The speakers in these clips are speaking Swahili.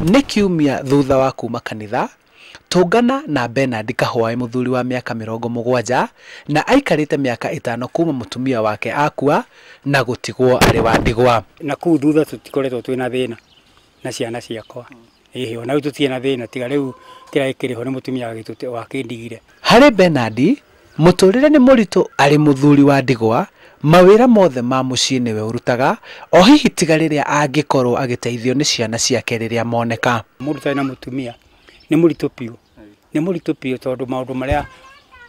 Nĩ kiumia thutha wa kuma kanitha tũngana na Bernard Kahũa mũthuri wa mĩaka 70 na aikarĩte mĩaka 5 kuma mũtumia wake akua na gũtigwo arĩ wa ndigwa. Na kũu thutha tũtikoretwo twĩna thĩna na ciana ciakwa. Ona tũtirĩ na thĩna tiga rĩu kĩraĩkĩrĩho nĩ mũtumia wake ndigire. Harĩ Bernard mũtũrĩre nĩ mũritũ arĩ mũthuri wa ndigwa, mawĩra mothe ma mũciĩ nĩwe ũrutaga, o hihi tiga rĩrĩa angĩkorwo agĩteithio nĩ ciana ciake rĩrĩa moneka. Mũrutani na mũtumia nĩ mũritũ piũ. Nĩ mũritũ piũ tondũ maũndũ marĩa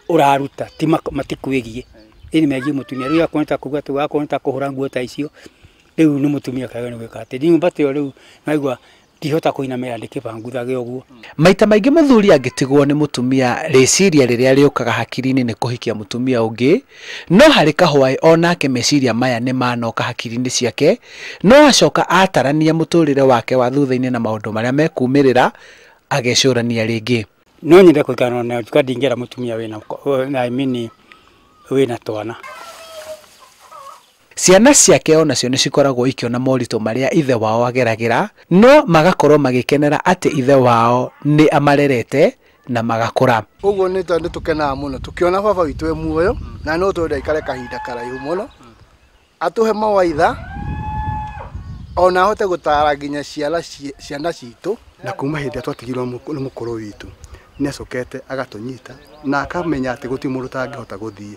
ũraruta ti matikwĩgie. Ini megie mũtumia rĩu akoneta kuga tu akoneta kũhũra nguo ta icio. Rĩu nĩ mũtumia kaga nĩ gwĩka atĩ nyumba te rĩu naigua ndihota kũinamĩra ndĩkĩbanguthage ũguo. Maita maingĩ mũthuri angĩtigwo nĩ mũtumia rĩciria rĩrĩa rĩũkaga hakiri-inĩ nĩ kũhikia mũtumia ũngĩ, no harĩ Kahũa onake meciria maya nĩ manoka hakiri-inĩ ciake, no acoka atarania mũtũrĩre wake wa thutha-inĩ na maũndũ marĩa mekumĩrĩra agecũrania rĩngĩ. No nyende kũikara na ndingĩra mũtumia wĩna twana. Ciana ciake onacio nĩ cikoragwo ikiona moritũ marĩa ithe wao ageragĩra, no magakorwo magĩkenera atĩ ithe wao nĩ amarerete na magakũra. Ũguo nĩ tondũ tũkenaga mũno tũkiona baba witũ e muoyo na no twenda ikare kahinda karaihu mũno, atũhe mawaitha ona ahote gũtara nginya ciana citũ. Na kuma hĩndĩ twatigirwo nĩ mũkũrũ witũ nĩ acokete agatũnyita na akamenya atĩ gũtirĩ mũndũ ũtangĩhota gũthiĩ.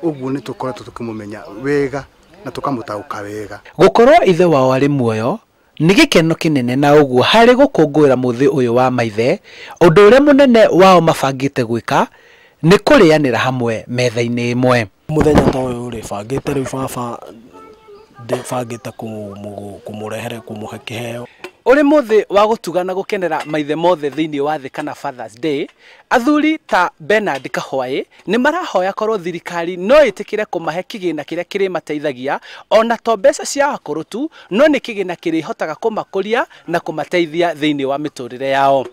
Ũguo nĩ tũkoretwo tũkĩmũmenya wega na tũkamũtaũka wega. Gũkorwo ithe wao arĩ muoyo nĩ gĩkeno kĩnene na ũguo harĩ gũkũngũĩra mũthĩ ũyũ wa maithe, ũndũ ũrĩa mũnene wao mabangĩte gwĩka nĩ kũrĩanĩra hamwe metha-inĩ ĩmwe. Mũthenya ta ũyũ rĩ bangĩte rĩu baba ndĩbangĩte kũmũrehere kũmũhe kĩheo. Ũrĩ mũthĩ wa gũtugana gũkenera maithe mothe thĩinĩ wa thĩ kana Father's Day, athuri ta Bernard Kahũa nĩ marahoya korwo thirikari no ĩtĩkĩre kũmahe kĩgĩna kĩrĩa kĩrĩmateithagia, ona to mbeca cia akũrũ tu, no nĩ kĩgĩna kĩrĩhotaga kũmakũria na kũmateithia thĩinĩ wa mĩtũrĩre yao.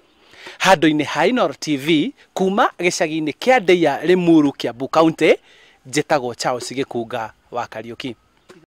Handũ-inĩ ha Inooro TV kuma gĩcagi-inĩ kĩa Ndeia Limuru Kiambu County, njĩtagwo Charles Gĩkunga wa Kariũki.